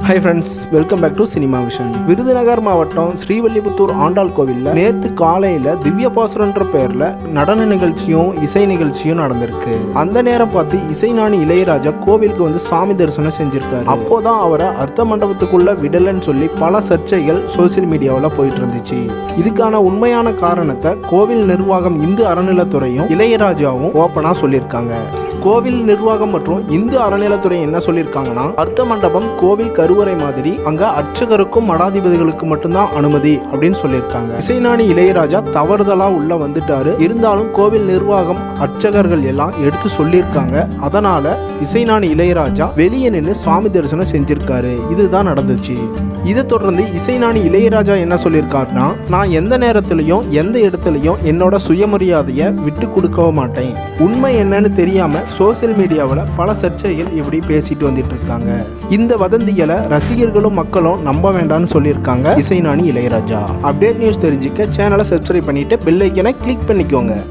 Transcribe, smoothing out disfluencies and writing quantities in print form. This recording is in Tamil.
High friends, welcome back to cinema vision. Virudhunagar மாவட்டம் ஸ்ரீவில்லிபுத்தூர் ஆண்டாள் கோவிலில் நேற்று காலையில் திவ்ய பாசுரன்ற பேரில் நடன நிகழ்ச்சியும் இசை நிகழ்ச்சியும் நடந்திருக்கு. அந்த நேரம் பார்த்து இசைஞானி இளையராஜா கோவிலுக்கு வந்து சாமி தரிசனம் செஞ்சிருக்காரு. அப்போதான் அவரை அர்த்த மண்டபத்துக்குள்ள விடலன்னு சொல்லி பல சர்ச்சைகள் சோசியல் மீடியாவில் போயிட்டு இருந்துச்சு. இதுக்கான உண்மையான காரணத்தை கோவில் நிர்வாகம், இந்து அறநிலைத்துறையும் இளையராஜாவும் ஓப்பனாக சொல்லியிருக்காங்க. கோவில் நிர்வாகம் மற்றும் இந்து அறநிலைத்துறை என்ன சொல்லியிருக்காங்கன்னா, அர்த்த மண்டபம் கோவில் கருவறை மாதிரி, அங்க அர்ச்சகருக்கும் மடாதிபதிகளுக்கு மட்டும்தான் அனுமதி அப்படின்னு சொல்லியிருக்காங்க. இசைஞானி இளையராஜா தவறுதலா உள்ள வந்துட்டாரு. இருந்தாலும் கோவில் நிர்வாகம், அர்ச்சகர்கள் எல்லாம் எடுத்து சொல்லியிருக்காங்க. அதனால இசைஞானி இளையராஜா வெளியே நின்று சுவாமி தரிசனம் செஞ்சிருக்காரு. இதுதான் நடந்துச்சு. இதை தொடர்ந்து இசைஞானி இளையராஜா என்ன சொல்லியிருக்காருன்னா, நான் எந்த நேரத்திலையும் எந்த இடத்துலையும் என்னோட சுயமரியாதையை விட்டு கொடுக்கவும் மாட்டேன். உண்மை என்னன்னு தெரியாம சோசியல் மீடியாவில் பல சர்ச்சைகள் இப்படி பேசிட்டு வந்துட்டு இருக்காங்க. இந்த வதந்திகளை ரசிகர்களும் மக்களும் நம்ப வேண்டாம்னு சொல்லியிருக்காங்க இசைஞானி இளையராஜா. அப்டேட் நியூஸ் தெரிஞ்சுக்க சேனலை சப்ஸ்கிரைப் பண்ணிட்டு பெல் ஐக்கனை கிளிக் பண்ணிக்கோங்க.